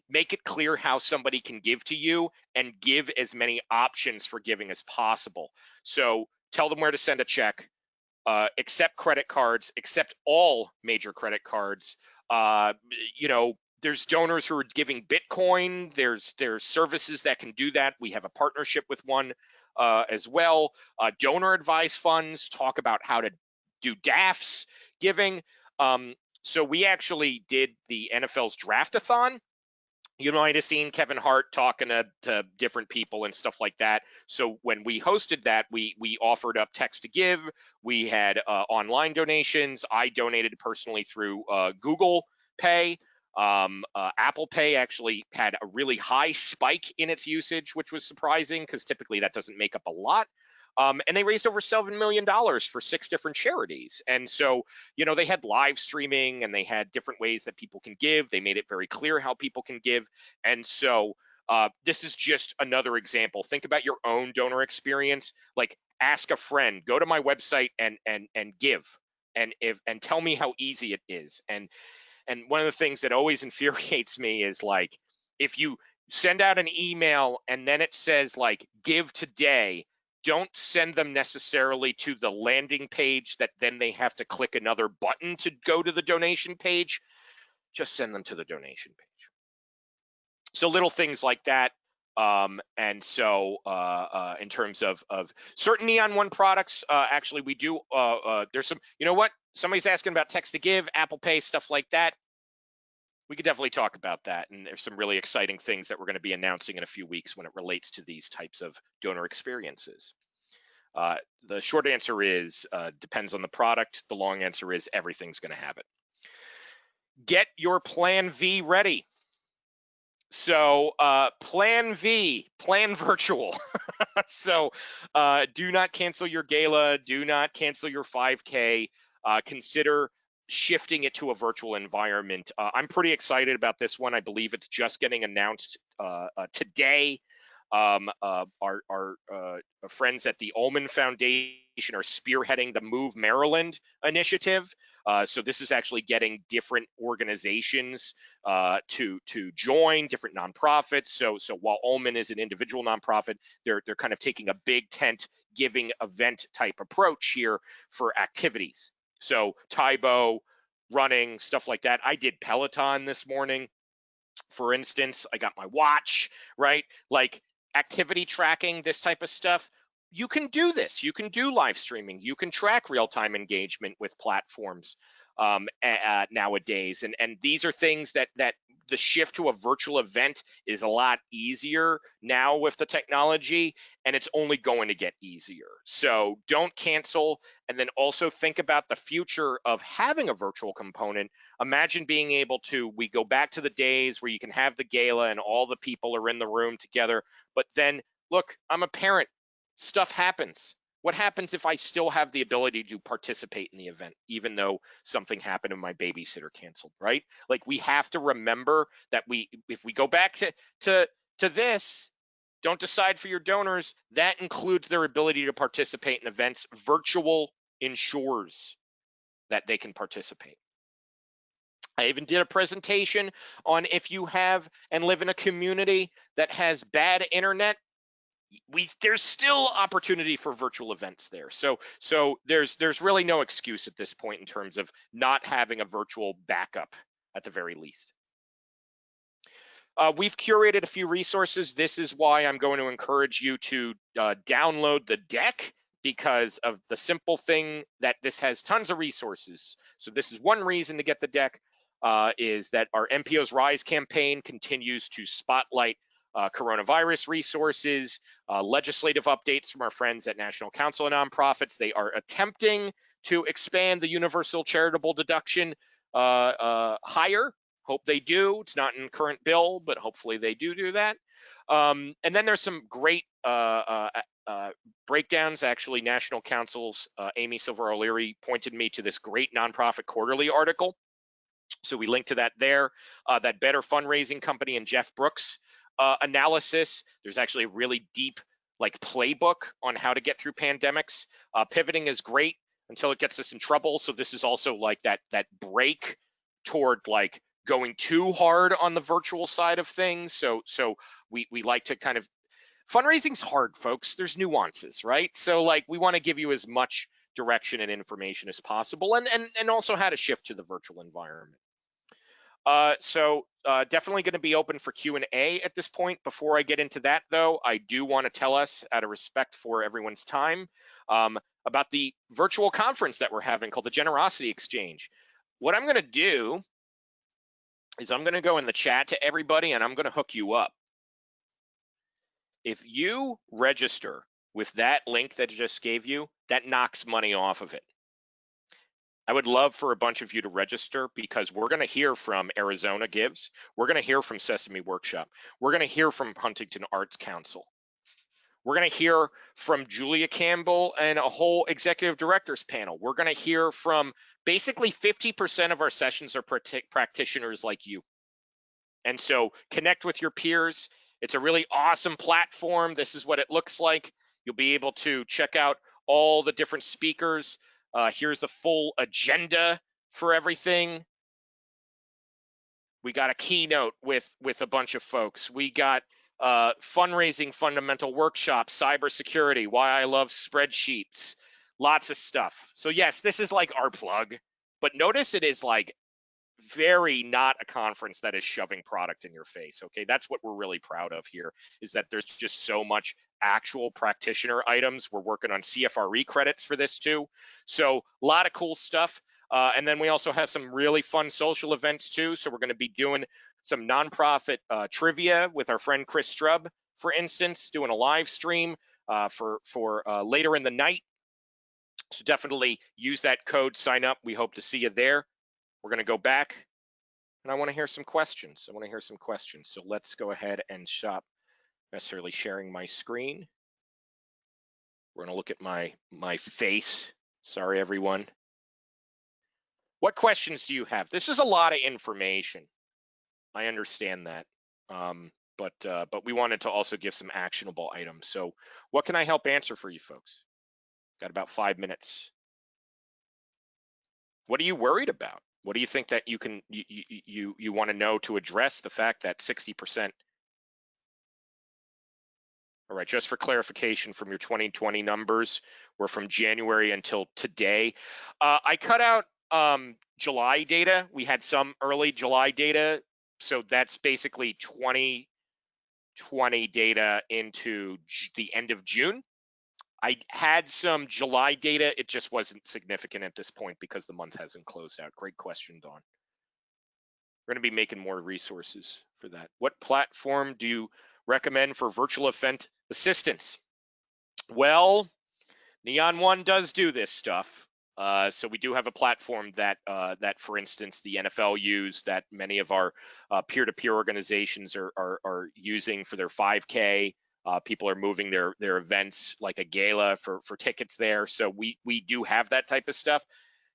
make it clear how somebody can give to you and give as many options for giving as possible. So tell them where to send a check. Accept credit cards, accept all major credit cards. You know, there's donors who are giving Bitcoin. There's services that can do that. We have a partnership with one as well. Donor advice funds talk about how to do DAFs giving. So we actually did the NFL's Draftathon. You might have seen Kevin Hart talking to different people and stuff like that. So when we hosted that, we offered up text to give. We had online donations. I donated personally through Google Pay. Apple Pay actually had a really high spike in its usage, which was surprising because typically that doesn't make up a lot. And they raised over $7 million for 6 different charities. And so, you know, they had live streaming and they had different ways that people can give. They made it very clear how people can give. And so this is just another example. Think about your own donor experience. Like, ask a friend, go to my website and give, and tell me how easy it is. And one of the things that always infuriates me is, like, if you send out an email and then it says like give today, don't send them necessarily to the landing page that then they have to click another button to go to the donation page. Just send them to the donation page. So little things like that. And so in terms of certain Neon One products, actually we do, there's some, you know what? Somebody's asking about text to give, Apple Pay, stuff like that. We could definitely talk about that. And there's some really exciting things that we're going to be announcing in a few weeks when it relates to these types of donor experiences. The short answer is depends on the product. The long answer is everything's going to have it. Get your Plan V ready. So Plan V, plan virtual. So do not cancel your gala. Do not cancel your 5K. Consider shifting it to a virtual environment. I'm pretty excited about this one. I believe it's just getting announced today. Our friends at the Ullman Foundation are spearheading the Move Maryland initiative. So this is actually getting different organizations to join, different nonprofits. So while Ullman is an individual nonprofit, they're kind of taking a big tent giving event type approach here for activities. So Taibo, running, stuff like that. I did Peloton this morning, for instance. I got my watch, right? Like activity tracking, this type of stuff. You can do this. You can do live streaming. You can track real-time engagement with platforms nowadays. And these are things that the shift to a virtual event is a lot easier now with the technology, and it's only going to get easier. So don't cancel, and then also think about the future of having a virtual component. Imagine being able to, we go back to the days where you can have the gala and all the people are in the room together, but then look, I'm a parent, stuff happens. What happens if I still have the ability to participate in the event, even though something happened and my babysitter canceled, right? Like, we have to remember that if we go back to this, don't decide for your donors, that includes their ability to participate in events. Virtual ensures that they can participate. I even did a presentation on if you have and live in a community that has bad internet, there's still opportunity for virtual events there. So there's really no excuse at this point in terms of not having a virtual backup at the very least. We've curated a few resources. This is why I'm going to encourage you to download the deck, because of the simple thing that this has tons of resources. So this is one reason to get the deck, is that our MPO's Rise campaign continues to spotlight coronavirus resources, legislative updates from our friends at National Council of Nonprofits. They are attempting to expand the universal charitable deduction higher. Hope they do. It's not in current bill, but hopefully they do that. And then there's some great breakdowns. Actually, National Council's Amy Silver O'Leary pointed me to this great nonprofit quarterly article. So we link to that there. That Better Fundraising Company and Jeff Brooks analysis. There's actually a really deep like playbook on how to get through pandemics. Pivoting is great until it gets us in trouble. So this is also like that break toward like going too hard on the virtual side of things. So we like to kind of, fundraising's hard, folks. There's nuances, right? So like we want to give you as much direction and information as possible, and also how to shift to the virtual environment. So definitely going to be open for Q&A at this point. Before I get into that, though, I do want to tell us, out of respect for everyone's time, about the virtual conference that we're having called the Generosity Exchange. What I'm going to do is I'm going to go in the chat to everybody, and I'm going to hook you up. If you register with that link that I just gave you, that knocks money off of it. I would love for a bunch of you to register, because we're going to hear from Arizona Gives. We're going to hear from Sesame Workshop. We're going to hear from Huntington Arts Council. We're going to hear from Julia Campbell and a whole executive directors panel. We're going to hear from basically 50% of our sessions are practitioners like you. And so connect with your peers. It's a really awesome platform. This is what it looks like. You'll be able to check out all the different speakers. Here's the full agenda for everything. We got a keynote with a bunch of folks. We got fundraising fundamental workshop, cybersecurity, why I love spreadsheets, lots of stuff. So yes, this is like our plug, but notice it is like very not a conference that is shoving product in your face. Okay, that's what we're really proud of here, is that there's just so much actual practitioner items. We're working on CFRE credits for this too. So a lot of cool stuff. And then we also have some really fun social events too. So we're going to be doing some nonprofit trivia with our friend Chris Strub, for instance, doing a live stream for later in the night. So definitely use that code, sign up. We hope to see you there. We're going to go back, and I want to hear some questions. So let's go ahead and stop necessarily sharing my screen. We're going to look at my face. Sorry, everyone. What questions do you have? This is a lot of information. I understand that, but we wanted to also give some actionable items. So what can I help answer for you folks? Got about 5 minutes. What are you worried about? What do you think that you want to know to address the fact that 60%? All right, just for clarification, from your 2020 numbers, were from January until today. I cut out July data. We had some early July data, so that's basically 2020 data into the end of June. I had some July data. It just wasn't significant at this point because the month hasn't closed out. Great question, Dawn. We're going to be making more resources for that. What platform do you recommend for virtual event assistance? Well, Neon One does do this stuff. So we do have a platform that, for instance, the NFL use, that many of our peer-to-peer organizations are using for their 5K. People are moving their events like a gala for tickets there. So we do have that type of stuff.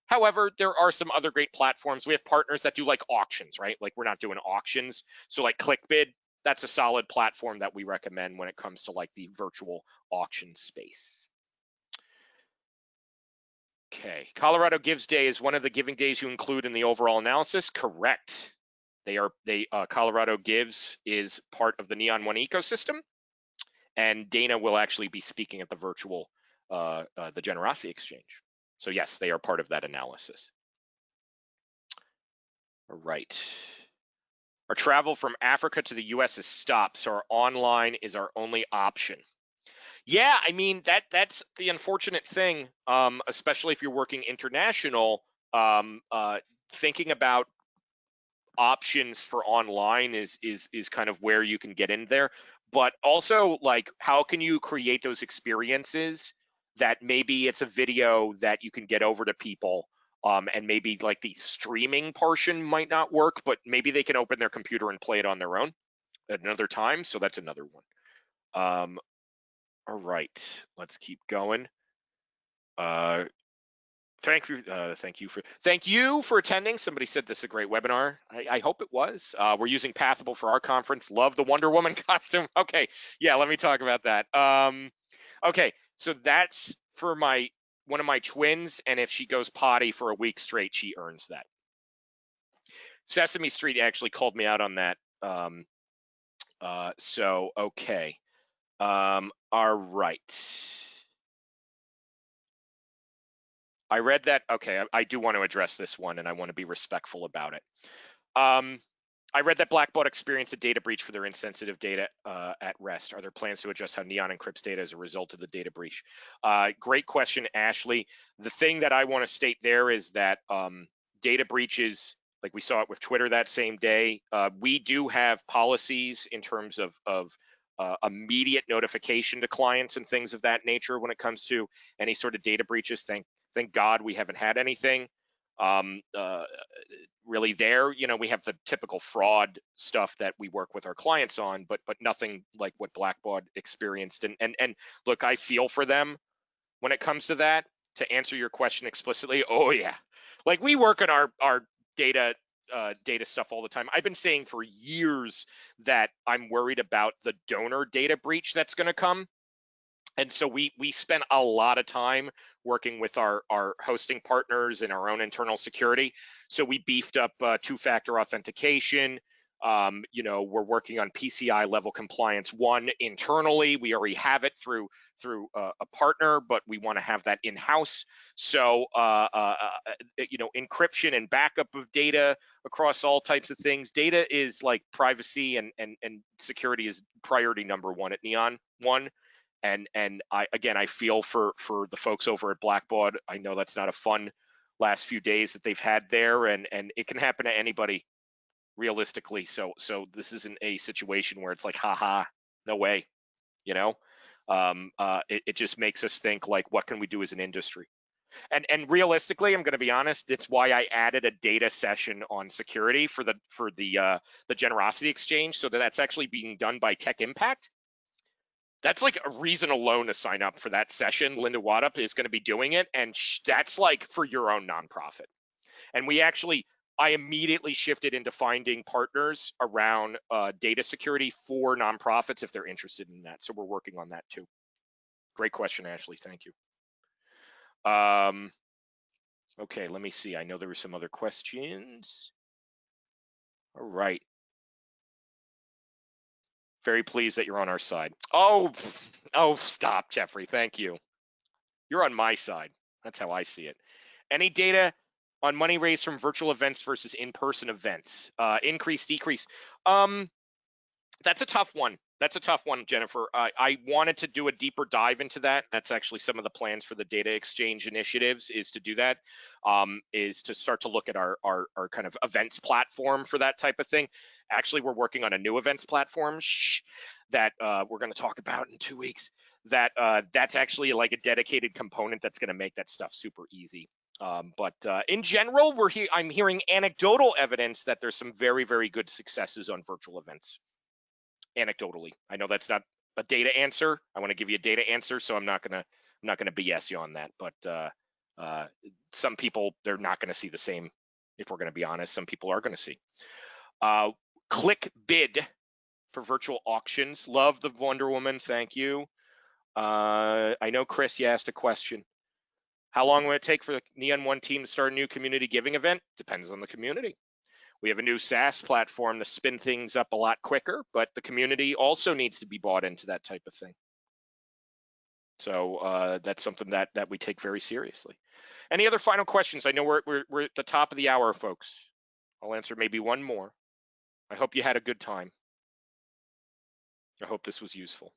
However, there are some other great platforms. We have partners that do like auctions, right? Like we're not doing auctions. So like ClickBid, that's a solid platform that we recommend when it comes to like the virtual auction space. Okay, Colorado Gives Day is one of the giving days you include in the overall analysis. Correct. Colorado Gives is part of the Neon One ecosystem. And Dana will actually be speaking at the virtual, the Generosity Exchange. So yes, they are part of that analysis. All right. Our travel from Africa to the US is stopped, so our online is our only option. Yeah, I mean, that's the unfortunate thing, especially if you're working international, thinking about options for online is kind of where you can get in there. But also, like, how can you create those experiences that maybe it's a video that you can get over to people, and maybe like the streaming portion might not work, but maybe they can open their computer and play it on their own at another time. So that's another one. All right, let's keep going. Thank you for attending. Somebody said this is a great webinar. I hope it was. We're using Pathable for our conference. Love the Wonder Woman costume. Okay, yeah, let me talk about that. Okay, so that's for one of my twins, and if she goes potty for a week straight, she earns that. Sesame Street actually called me out on that. So okay. All right. I read that. Okay, I do want to address this one, and I want to be respectful about it. I read that Blackbaud experienced a data breach for their insensitive data at rest. Are there plans to adjust how Neon encrypts data as a result of the data breach? Great question, Ashley. The thing that I want to state there is that data breaches, like we saw it with Twitter that same day, we do have policies in terms of immediate notification to clients and things of that nature when it comes to any sort of data breaches. Thank God we haven't had anything really there. You know, we have the typical fraud stuff that we work with our clients on, but nothing like what Blackbaud experienced. And look, I feel for them when it comes to that. To answer your question explicitly, oh yeah, like we work on our data stuff all the time. I've been saying for years that I'm worried about the donor data breach that's going to come. And so we spent a lot of time working with our hosting partners and our own internal security. So we beefed up two-factor authentication. You know, we're working on PCI level compliance 1 internally. We already have it through a partner, but we want to have that in-house. So you know, encryption and backup of data across all types of things. Data is like privacy and security is priority number 1 at Neon 1. And I feel for the folks over at Blackbaud. I know that's not a fun last few days that they've had there, and it can happen to anybody realistically. So this isn't a situation where it's like, haha, no way, you know. It just makes us think, like, what can we do as an industry? And realistically, I'm going to be honest, it's why I added a data session on security for the Generosity Exchange, so that's actually being done by Tech Impact. That's like a reason alone to sign up for that session. Linda Waddup is going to be doing it, and that's like for your own nonprofit. And I immediately shifted into finding partners around data security for nonprofits if they're interested in that. So we're working on that too. Great question, Ashley. Thank you. Okay, let me see. I know there were some other questions. All right. Very pleased that you're on our side. Oh, stop, Jeffrey. Thank you. You're on my side. That's how I see it. Any data on money raised from virtual events versus in-person events? Increase, decrease. That's a tough one. That's a tough one, Jennifer. I wanted to do a deeper dive into that. That's actually some of the plans for the data exchange initiatives, is to do that, is to start to look at our kind of events platform for that type of thing. Actually, we're working on a new events platform that we're going to talk about in 2 weeks. That's actually like a dedicated component that's going to make that stuff super easy. But in general, I'm hearing anecdotal evidence that there's some very, very good successes on virtual events. Anecdotally, I know that's not a data answer. I want to give you a data answer, so I'm not gonna BS you on that. But some people, they're not going to see the same. If we're going to be honest, some people are going to see. Click bid for virtual auctions. Love the Wonder Woman. Thank you. I know, Chris, you asked a question. How long will it take for the Neon One team to start a new community giving event? Depends on the community. We have a new SaaS platform to spin things up a lot quicker, but the community also needs to be bought into that type of thing. So that's something that we take very seriously. Any other final questions? I know we're at the top of the hour, folks. I'll answer maybe one more. I hope you had a good time. I hope this was useful.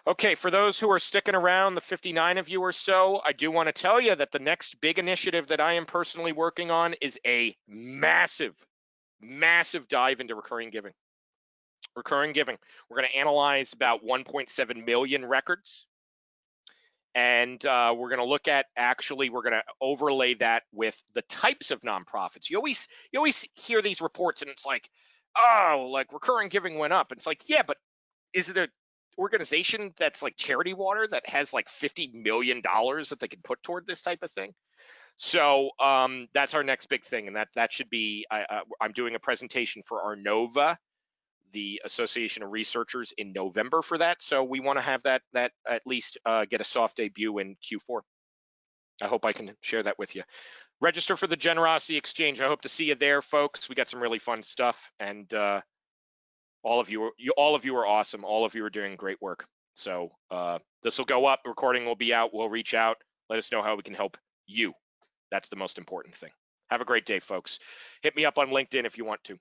Okay, for those who are sticking around, the 59 of you or so, I do want to tell you that the next big initiative that I am personally working on is a massive dive into recurring giving. Recurring giving. We're going to analyze about 1.7 million records. And we're going to look at, actually, we're going to overlay that with the types of nonprofits. You always hear these reports and it's like, oh, like recurring giving went up. And it's like, yeah, but is it a organization that's like Charity Water that has like $50 million that they can put toward this type of thing? So that's our next big thing, and that should be. I'm doing a presentation for our NOVA, the Association of Researchers, in November for that. So we want to have that at least get a soft debut in Q4. I hope I can share that with you. Register for the Generosity Exchange. I hope to see you there, folks. We got some really fun stuff, and all of you are awesome. All of you are doing great work. So this will go up. The recording will be out. We'll reach out. Let us know how we can help you. That's the most important thing. Have a great day, folks. Hit me up on LinkedIn if you want to.